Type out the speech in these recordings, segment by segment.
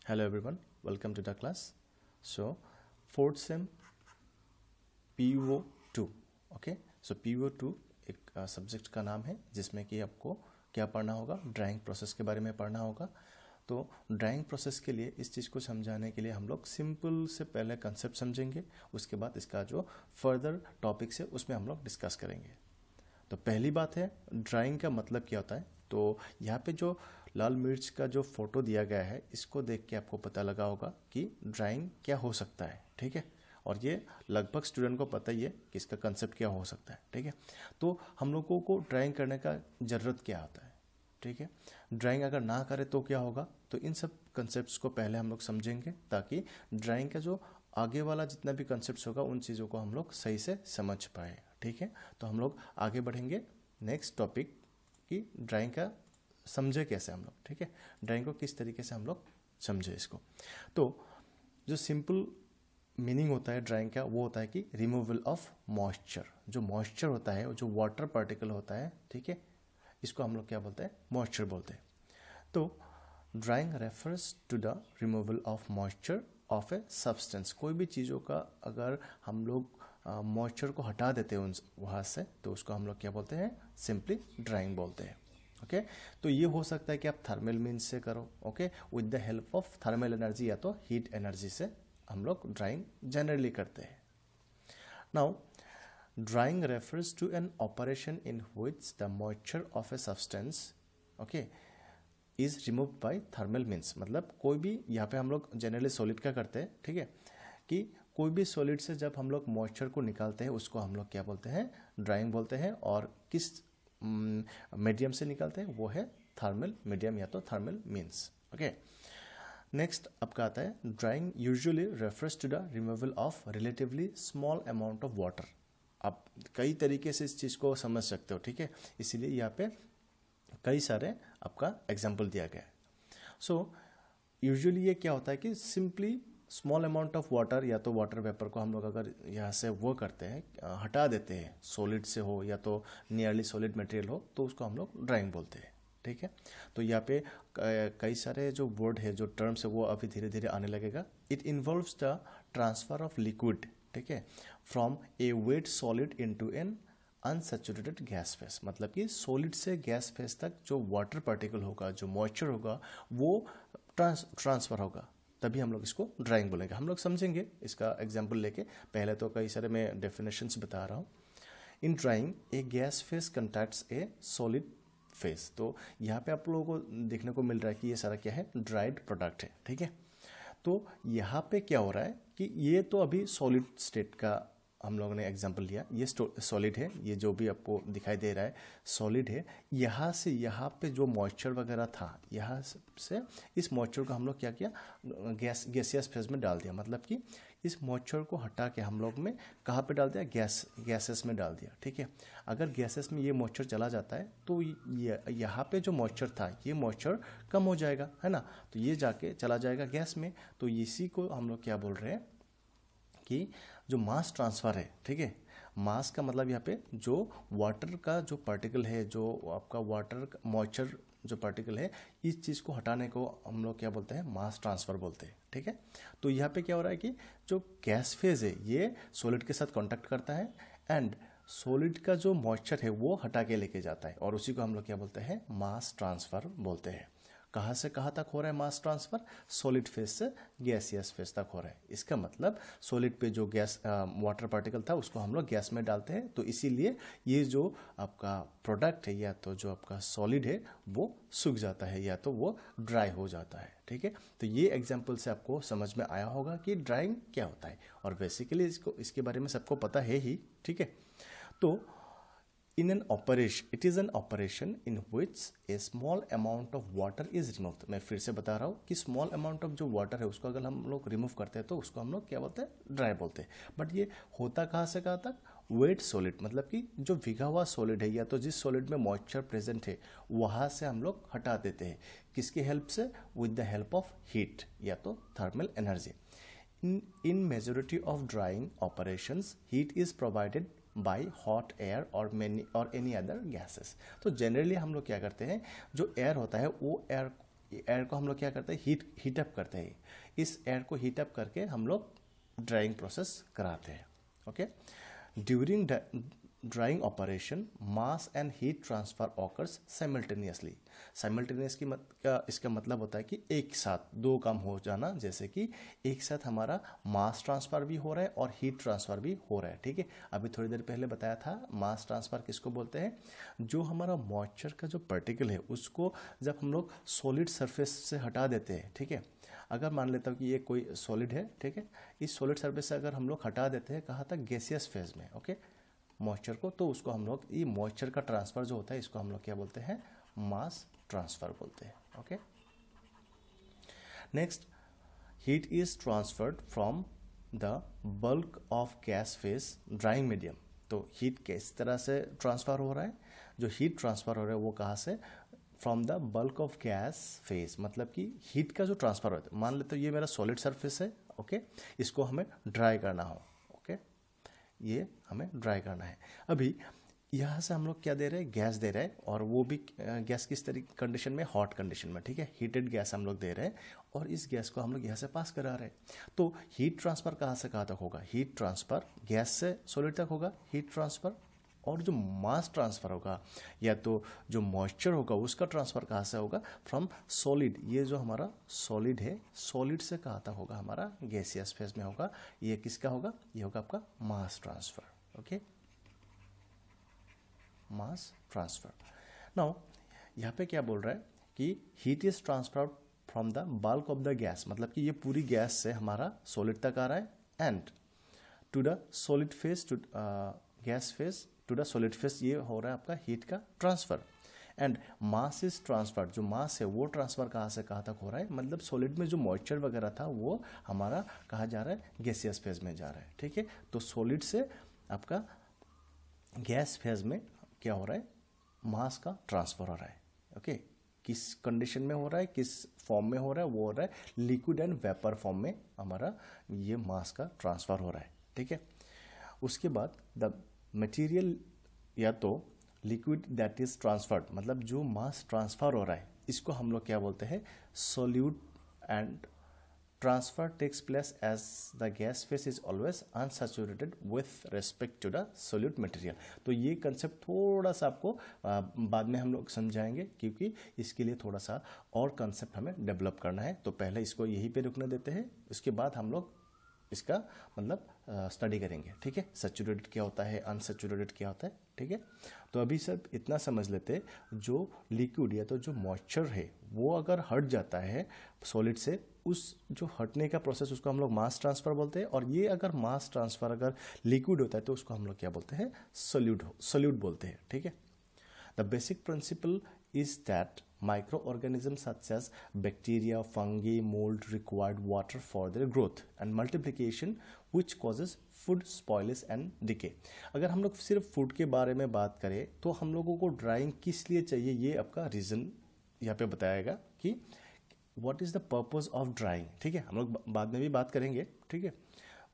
Hello everyone, welcome to the class. So, fourth sem PO2, okay. So PO2 एक subject का नाम है जिसमें कि आपको क्या पढ़ना होगा, ड्राइंग प्रोसेस के बारे में पढ़ना होगा. तो ड्राइंग प्रोसेस के लिए इस चीज़ को समझाने के लिए हम लोग सिंपल से पहले कंसेप्ट समझेंगे, उसके बाद इसका जो फर्दर टॉपिक्स है उसमें हम लोग डिस्कस करेंगे. तो पहली बात है ड्राइंग का मतलब क्या होता है. तो यहाँ पे जो लाल मिर्च का जो फोटो दिया गया है इसको देख के आपको पता लगा होगा कि ड्राइंग क्या हो सकता है, ठीक है. और ये लगभग स्टूडेंट को पता ही है कि इसका कंसेप्ट क्या हो सकता है, ठीक है. तो हम लोगों को ड्राइंग करने का ज़रूरत क्या होता है, ठीक है. ड्राइंग अगर ना करें तो क्या होगा, तो इन सब कंसेप्ट्स को पहले हम लोग समझेंगे ताकि ड्राइंग का जो आगे वाला जितना भी कंसेप्ट्स होगा उन चीज़ों को हम लोग सही से समझ पाए, ठीक है. तो हम लोग आगे बढ़ेंगे नेक्स्ट टॉपिक कि ड्राइंग का समझे कैसे हम लोग, ठीक है. ड्राइंग को किस तरीके से हम लोग समझे इसको. तो जो सिंपल मीनिंग होता है ड्राइंग का वो होता है कि रिमूवल ऑफ मॉइस्चर. जो मॉइस्चर होता है, जो वाटर पार्टिकल होता है, ठीक है, इसको हम लोग क्या बोलते हैं, मॉइस्चर बोलते हैं. तो drying refers to the removal of moisture of a substance. कोई भी चीज़ों का अगर हम लोग मॉइस्चर को हटा देते हैं वहाँ से तो उसको हम लोग क्या बोलते हैं, सिंपली ड्राइंग बोलते हैं, ओके. तो ये हो सकता है कि आप थर्मल मीन्स से करो, okay, with the help of thermal energy या तो हीट एनर्जी से हम लोग ड्राइंग जनरली करते हैं. Now drying refers to an operation in which the moisture of a substance, okay, is remove by thermal means. मतलब कोई भी यहाँ पे हम लोग जनरली सॉलिड का करते हैं, ठीक है, कि कोई भी सॉलिड से जब हम लोग मॉइस्चर को निकालते हैं उसको हम लोग क्या बोलते हैं, ड्राइंग बोलते हैं. और किस मीडियम से निकालते हैं वो है थर्मल मीडियम या तो थर्मल मीन्स, ओके. नेक्स्ट आपका आता है drying usually refers to the removal of relatively small amount of water. आप कई तरीके से इस चीज़ को समझ सकते हो, ठीक है. इसीलिए यहाँ पे कई सारे आपका एग्जाम्पल दिया गया है. सो यूजुअली ये क्या होता है कि simply small amount of water या तो वाटर वेपर को हम लोग अगर यहाँ से वो करते हैं, हटा देते हैं, सॉलिड से हो या तो नियरली सॉलिड मटेरियल हो, तो उसको हम लोग ड्राइंग बोलते हैं, ठीक है. तो यहाँ पे कई सारे जो वर्ड है, जो टर्म्स है वो अभी धीरे धीरे आने लगेगा. It involves the transfer of liquid, ठीक है, from a wet solid into an unsaturated gas phase. मतलब कि सॉलिड से गैस फेस तक जो वाटर पार्टिकल होगा, जो मॉइस्चर होगा, वो ट्रांसफर होगा, तभी हम लोग इसको ड्राइंग बोलेंगे. हम लोग समझेंगे इसका एग्जाम्पल लेके. पहले तो कई सारे मैं डेफिनेशंस बता रहा हूँ. In drawing a gas face contacts a solid face. तो यहाँ पे आप लोगों को देखने को मिल रहा है कि ये सारा क्या है, ड्राइड प्रोडक्ट है, ठीक है. तो यहाँ पे क्या हो रहा है कि ये तो अभी सॉलिड स्टेट का हम लोगों ने एग्जाम्पल लिया. ये सॉलिड है, ये जो भी आपको दिखाई दे रहा है सॉलिड है. यहाँ से यहाँ पे जो मॉइस्चर वगैरह था, यहाँ से इस मॉइस्चर को हम लोग क्या किया, गैसियस फेज में डाल दिया. मतलब कि इस मॉइस्चर को हटा के हम लोग में कहाँ पे डाल दिया, गैसेस में डाल दिया, ठीक है. अगर गैसेस में ये मॉइस्चर चला जाता है तो यहाँ पे जो मॉइस्चर था ये मॉइस्चर कम हो जाएगा, है ना. तो ये जाके चला जाएगा गैस में. तो इसी को हम लोग क्या बोल रहे हैं कि जो मास ट्रांसफ़र है, ठीक है. मास का मतलब यहाँ पे जो वाटर का जो पार्टिकल है, जो आपका वाटर मॉइस्चर जो पार्टिकल है, इस चीज़ को हटाने को हम लोग क्या बोलते हैं, मास ट्रांसफ़र बोलते हैं, ठीक है. तो यहाँ पे क्या हो रहा है कि जो गैस फेज है ये सॉलिड के साथ कांटेक्ट करता है एंड सॉलिड का जो मॉइस्चर है वो हटा के लेके जाता है, और उसी को हम लोग क्या बोलते हैं, मास ट्रांसफ़र बोलते हैं. कहाँ से कहाँ तक हो रहा है मास ट्रांसफ़र, सॉलिड फेज से गैसियस फेज तक हो रहा है. इसका मतलब सॉलिड पे जो गैस वाटर पार्टिकल था उसको हम लोग गैस में डालते हैं, तो इसीलिए ये जो आपका प्रोडक्ट है या तो जो आपका सॉलिड है वो सूख जाता है या तो वो ड्राई हो जाता है, ठीक है. तो ये एग्जाम्पल से आपको समझ में आया होगा कि ड्राइंग क्या होता है. और बेसिकली इसके बारे में सबको पता है ही, ठीक है. तो in an operation, it is an operation in which a small amount of water is removed. मैं फिर से बता रहा हूँ कि स्मॉल अमाउंट ऑफ जो वाटर है उसको अगर हम लोग रिमूव करते हैं तो उसको हम लोग क्या बोलते हैं, ड्राई बोलते हैं. बट ये होता कहाँ से कहाँ तक, वेट सॉलिड. मतलब कि जो भीगा हुआ सॉलिड है या तो जिस सॉलिड में मॉइस्चर प्रेजेंट है वहाँ से हम लोग हटा देते हैं. किसकी हेल्प से, with the help of heat या तो thermal energy. in majority of drying operations heat is provided by hot air और एनी अदर गैसेस. तो जनरली हम लोग क्या करते हैं, जो एयर होता है वो एयर एयर को हम लोग क्या करते हैं, हीट अप करते हैं। इस एयर को हीट अप करके हम लोग ड्राइंग प्रोसेस कराते हैं। Okay, during drawing operation mass and heat transfer occurs simultaneously. Simultaneous इसका मतलब होता है कि एक साथ दो काम हो जाना, जैसे कि एक साथ हमारा मास ट्रांसफर भी हो रहा है और हीट ट्रांसफर भी हो रहा है। ठीक है, अभी थोड़ी देर पहले बताया था मास ट्रांसफर किसको बोलते हैं, जो हमारा मॉइस्चर का जो पार्टिकल है उसको जब हम लोग सॉलिड सरफेस से हटा देते हैं। ठीक है, अगर मान लेता हूँ कि ये कोई सॉलिड है, ठीक है, इस सॉलिड सरफेस से अगर हम लोग हटा देते हैं कहाँ तक, गैसियस फेज में, ओके, मॉइस्चर को, तो उसको हम लोग, ये मॉइस्चर का ट्रांसफर जो होता है इसको हम लोग क्या बोलते हैं, मास ट्रांसफर बोलते हैं। Okay, next, heat is transferred from the bulk of gas phase drawing medium. तो हीट किस तरह से ट्रांसफर हो रहा है, जो हीट ट्रांसफर हो रहा है वो कहाँ से, from the bulk of gas phase, मतलब कि हीट का जो ट्रांसफर होता है, मान लेते हो ये मेरा सॉलिड सरफेस है, ओके, इसको हमें ड्राई करना हो, ओके, ये हमें ड्राई करना है। अभी यहाँ से हम लोग क्या दे रहे हैं, गैस दे रहे हैं, और वो भी गैस किस तरीके कंडीशन में, हॉट कंडीशन में। ठीक है, हीटेड गैस हम लोग दे रहे हैं और इस गैस को हम लोग यहाँ से पास करा रहे हैं। तो हीट ट्रांसफर कहाँ से कहाँ तक होगा, हीट ट्रांसफर गैस से सॉलिड तक होगा हीट ट्रांसफर, और जो मास ट्रांसफर होगा या तो जो मॉइस्चर होगा उसका ट्रांसफर कहाँ से होगा, फ्रॉम सॉलिड, ये जो हमारा सॉलिड है, सॉलिड से कहाँ तक होगा, हमारा गैसियस फेज में होगा। ये किसका होगा, ये होगा आपका mass transfer. Okay, mass transfer. Now यहाँ पे क्या बोल रहा है कि heat is transferred from the bulk of the gas, मतलब कि ये पूरी गैस से हमारा सॉलिड तक आ रहा है, and to the solid phase, to gas phase to the solid phase, ये हो रहा है आपका हीट का transfer. And mass is transferred, जो मास है वो ट्रांसफर कहाँ से कहाँ तक हो रहा है, मतलब सॉलिड में जो मॉइस्चर वगैरह था वो हमारा कहाँ जा रहा है, गैसियस फेज में जा रहा है। ठीक है, तो सॉलिड से आपका गैस फेज में क्या हो रहा है, मास का ट्रांसफर हो रहा है। ओके, किस कंडीशन में हो रहा है, किस फॉर्म में हो रहा है, वो हो रहा है लिक्विड एंड वेपर फॉर्म में हमारा ये मास का ट्रांसफर हो रहा है। ठीक है, उसके बाद द मटेरियल, या तो लिक्विड दैट इज ट्रांसफर्ड, मतलब जो मास ट्रांसफर हो रहा है इसको हम लोग क्या बोलते हैं, solute, and transfer takes place as the gas phase is always unsaturated with respect to the solute material. तो ये कंसेप्ट थोड़ा सा आपको बाद में हम लोग समझाएंगे, क्योंकि इसके लिए थोड़ा सा और कंसेप्ट हमें डेवलप करना है। तो पहले इसको यहीं पे रुकने देते हैं, उसके बाद हम लोग इसका मतलब स्टडी करेंगे। ठीक है, सैचुरेटेड क्या होता है, अनसैचुरेटेड क्या होता है। ठीक है, तो अभी सब इतना समझ लेते हैं, जो लिक्विड या तो जो मॉइस्चर है वो अगर हट जाता है सॉलिड से, उस जो हटने का प्रोसेस उसको हम लोग मास ट्रांसफर बोलते हैं, और ये अगर मास ट्रांसफर अगर लिक्विड होता है तो उसको हम लोग क्या बोलते हैं, सोल्यूट बोलते हैं। ठीक है, the basic principle is that microorganisms such as bacteria, fungi, mold required water for their growth and multiplication, which causes food spoilage and decay. अगर हम लोग सिर्फ फूड के बारे में बात करें तो हम लोगों को ड्राइंग किस लिए चाहिए, ये आपका रीज़न यहाँ पे बताएगा कि what is the purpose of drying. ठीक है, हम लोग बाद में भी बात करेंगे। ठीक है,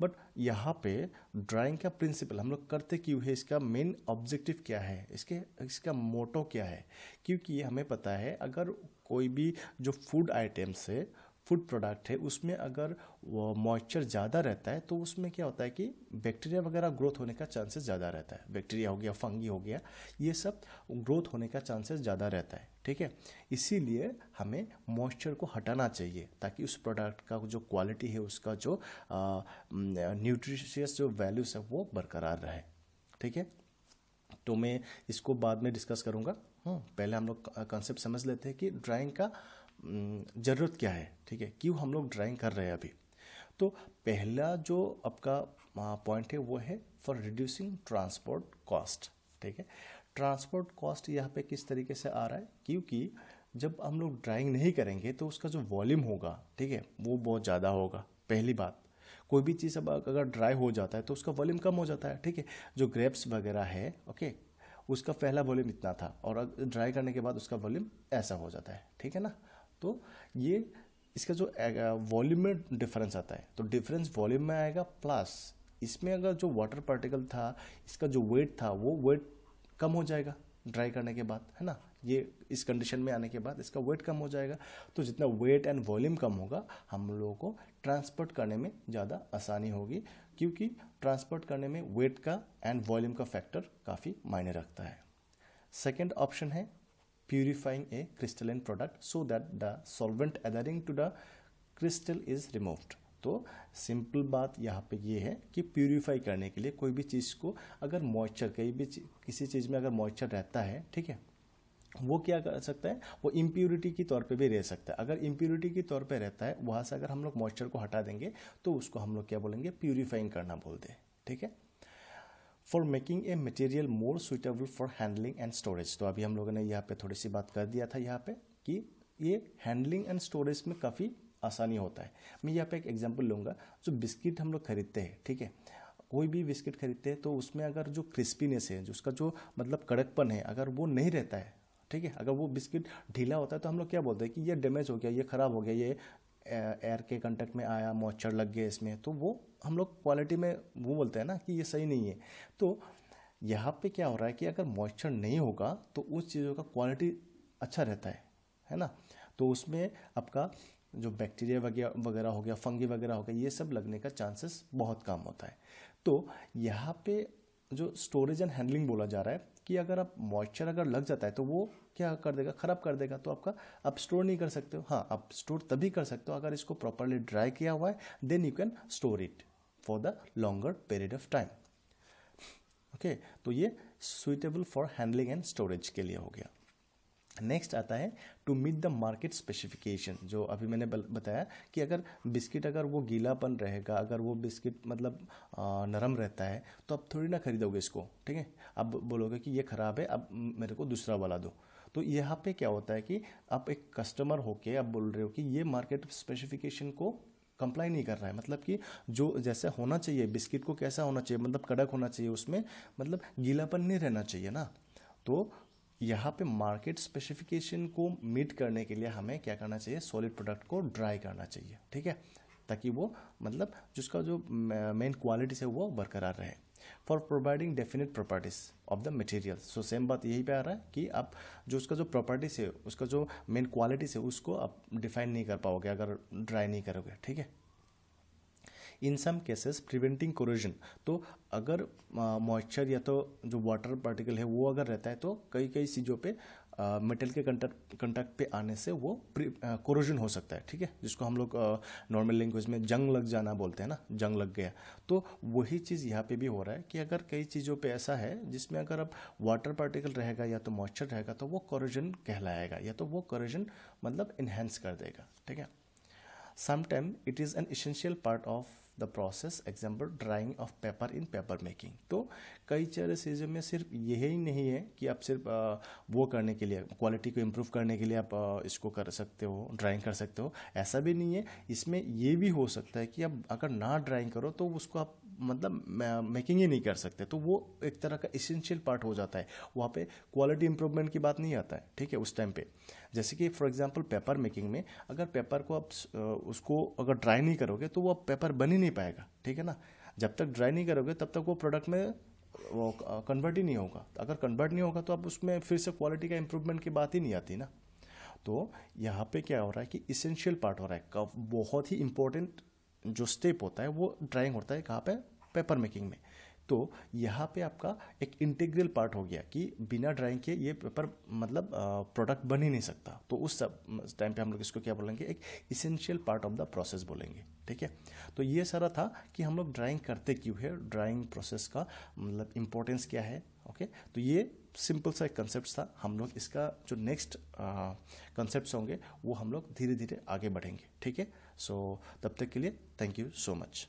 बट यहाँ पे ड्राइंग का प्रिंसिपल हम लोग करते क्यों है, इसका मेन ऑब्जेक्टिव क्या है, इसका मोटो क्या है, क्योंकि हमें पता है अगर कोई भी जो फूड आइटम्स है, फूड प्रोडक्ट है, उसमें अगर वो मॉइस्चर ज़्यादा रहता है तो उसमें क्या होता है कि बैक्टीरिया वगैरह ग्रोथ होने का चांसेस ज़्यादा रहता है। बैक्टीरिया हो गया, फंगी हो गया, ये सब ग्रोथ होने का चांसेस ज़्यादा रहता है। ठीक है, इसीलिए हमें मॉइस्चर को हटाना चाहिए ताकि उस प्रोडक्ट का जो क्वालिटी है, उसका जो न्यूट्रिशियस जो वैल्यूज है वो बरकरार रहे। ठीक है, तो मैं इसको बाद में डिस्कस करूँगा। पहले हम लोग कंसेप्ट समझ लेते हैं कि ड्राइंग का ज़रूरत क्या है। ठीक है, क्यों हम लोग ड्राइंग कर रहे हैं अभी। तो पहला जो आपका पॉइंट है वो है फॉर रिड्यूसिंग ट्रांसपोर्ट कॉस्ट। ठीक है, ट्रांसपोर्ट कॉस्ट यहाँ पे किस तरीके से आ रहा है, क्योंकि जब हम लोग ड्राइंग नहीं करेंगे तो उसका जो वॉल्यूम होगा, ठीक है, वो बहुत ज़्यादा होगा। पहली बात, कोई भी चीज़ अब अगर ड्राई हो जाता है तो उसका वॉल्यूम कम हो जाता है। ठीक है, जो ग्रेप्स वगैरह है, ओके, उसका पहला वॉल्यूम इतना था और ड्राई करने के बाद उसका वॉल्यूम ऐसा हो जाता है। ठीक है ना, तो ये इसका जो वॉल्यूम में डिफरेंस आता है, तो डिफरेंस वॉल्यूम में आएगा, प्लस इसमें अगर जो वाटर पार्टिकल था, इसका जो वेट था वो वेट कम हो जाएगा ड्राई करने के बाद, है ना। ये इस कंडीशन में आने के बाद इसका वेट कम हो जाएगा। तो जितना वेट एंड वॉल्यूम कम होगा हम लोगों को ट्रांसपोर्ट करने में ज़्यादा आसानी होगी, क्योंकि ट्रांसपोर्ट करने में वेट का एंड वॉल्यूम का फैक्टर काफ़ी मायने रखता है। सेकेंड ऑप्शन है purifying a crystalline product so that the solvent adhering to the crystal is removed. तो सिंपल बात यहाँ पे ये है कि प्यूरिफाई करने के लिए कोई भी चीज़ को अगर मॉइस्चर किसी चीज़ में अगर मॉइस्चर रहता है, ठीक है, वो क्या कर सकता है, वो इम्प्यूरिटी की तौर पे भी रह सकता है। अगर इम्प्यूरिटी की तौर पे रहता है, वहाँ से अगर हम लोग मॉइस्चर को हटा देंगे तो उसको हम लोग क्या बोलेंगे, प्यूरिफाइंग करना बोलते हैं, ठीक है। For making a material more suitable for handling and storage. तो अभी हम लोगों ने यहाँ पे थोड़ी सी बात कर दिया था यहाँ पे कि ये हैंडलिंग एंड स्टोरेज में काफ़ी आसानी होता है। मैं यहाँ पे एक एग्जांपल लूँगा। जो बिस्किट हम लोग खरीदते हैं, ठीक है, कोई भी बिस्किट खरीदते हैं तो उसमें अगर जो क्रिस्पीनेस है, जो उसका जो मतलब कड़कपन है, अगर वो नहीं रहता है, ठीक है, अगर वो बिस्किट ढीला होता है तो हम लोग क्या बोलते हैं कि ये डैमेज हो गया, ये ख़राब हो गया, ये एयर के कांटेक्ट में आया, मॉइस्चर लग गया इसमें, तो वो हम लोग क्वालिटी में वो बोलते हैं ना कि ये सही नहीं है। तो यहाँ पे क्या हो रहा है कि अगर मॉइस्चर नहीं होगा तो उस चीज़ों का क्वालिटी अच्छा रहता है ना। तो उसमें आपका जो बैक्टीरिया वगैरह हो गया, फंगी वगैरह हो गया, ये सब लगने का चांसेस बहुत कम होता है। तो यहाँ पे जो स्टोरेज एंड हैंडलिंग बोला जा रहा है कि अगर आप मॉइस्चर अगर लग जाता है तो वो क्या कर देगा, ख़राब कर देगा। तो आप स्टोर नहीं कर सकते हो। हाँ, आप स्टोर तभी कर सकते हो अगर इसको प्रॉपरली ड्राई किया हुआ है, then you can store it for the longer period of time. Okay, तो ये suitable for handling and storage के लिए हो गया। नेक्स्ट आता है to meet the market specification. जो अभी मैंने बताया कि अगर बिस्किट अगर वो गीलापन रहेगा, अगर वो बिस्किट मतलब नरम रहता है तो आप थोड़ी ना खरीदोगे इसको, ठीक है। अब बोलोगे कि ये ख़राब है, अब मेरे को दूसरा वाला दो। तो यहाँ पे क्या होता है कि आप एक कस्टमर होके आप बोल रहे हो कि ये मार्केट स्पेसिफिकेशन को कंप्लाई नहीं कर रहा है, मतलब कि जो जैसा होना चाहिए बिस्किट को कैसा होना चाहिए, मतलब कड़क होना चाहिए, उसमें मतलब गीलापन नहीं रहना चाहिए ना। तो यहाँ पे मार्केट स्पेसिफिकेशन को मीट करने के लिए हमें क्या करना चाहिए, सॉलिड प्रोडक्ट को ड्राई करना चाहिए, ठीक है, ताकि वो मतलब जिसका जो मेन क्वालिटीज है वो बरकरार रहे। For providing definite properties of the material. So same बात यही पे आ रहा है कि आप जो उसका जो प्रॉपर्टीज है, उसका जो मेन क्वालिटीज है, उसको आप डिफाइन नहीं कर पाओगे अगर ड्राई नहीं करोगे, ठीक है। इन सम केसेस प्रिवेंटिंग कोरोजन। तो अगर मॉइस्चर या तो जो वाटर पार्टिकल है वो अगर रहता है तो कई चीज़ों पे मेटल के कंटेक्ट पे आने से वो कोरोजन हो सकता है, ठीक है, जिसको हम लोग नॉर्मल लैंग्वेज में जंग लग जाना बोलते हैं ना, जंग लग गया। तो वही चीज़ यहाँ पे भी हो रहा है कि अगर कई चीज़ों पे ऐसा है जिसमें अगर अब वाटर पार्टिकल रहेगा या तो मॉइस्चर रहेगा तो वो कोरोजन कहलाएगा, या तो वो कोरोजन मतलब इन्हेंस कर देगा, ठीक है। Sometime it is an essential part of the process, example drying of paper in paper making. तो कई सारे चीज़ों में सिर्फ यही नहीं है कि आप सिर्फ वो करने के लिए, क्वालिटी को इम्प्रूव करने के लिए आप इसको कर सकते हो, ड्राइंग कर सकते हो, ऐसा भी नहीं है। इसमें ये भी हो सकता है कि आप अगर ना ड्राइंग करो तो उसको आप मतलब मेकिंग ही नहीं कर सकते। तो वो एक तरह का इसेंशियल पार्ट हो जाता है, वहाँ पे क्वालिटी इंप्रूवमेंट की बात नहीं आता है, ठीक है, उस टाइम पे। जैसे कि फॉर एग्जांपल पेपर मेकिंग में अगर पेपर को आप उसको अगर ड्राई नहीं करोगे तो वो पेपर बन ही नहीं पाएगा, ठीक है ना। जब तक ड्राई नहीं करोगे तब तक वो प्रोडक्ट में वो कन्वर्ट ही नहीं होगा। अगर कन्वर्ट नहीं होगा तो आप उसमें फिर से क्वालिटी का इंप्रूवमेंट की बात ही नहीं आती ना। तो यहाँ पे क्या हो रहा है कि इसेंशियल पार्ट हो रहा है, बहुत ही इंपॉर्टेंट जो स्टेप होता है वो ड्राइंग होता है, कहाँ पे, पेपर मेकिंग में। तो यहाँ पे आपका एक इंटीग्रल पार्ट हो गया कि बिना ड्राइंग के ये पेपर मतलब प्रोडक्ट बन ही नहीं सकता। तो उस टाइम पे हम लोग इसको क्या बोलेंगे, एक essential part of the process बोलेंगे, ठीक है। तो ये सारा था कि हम लोग ड्राइंग करते क्यों है, ड्राइंग प्रोसेस का मतलब इम्पोर्टेंस क्या है। ओके, तो ये सिंपल सा एक कंसेप्ट था। हम लोग इसका जो नेक्स्ट कंसेप्ट्स होंगे वो हम लोग धीरे धीरे आगे बढ़ेंगे, ठीक है। सो तब तक के लिए थैंक यू सो मच।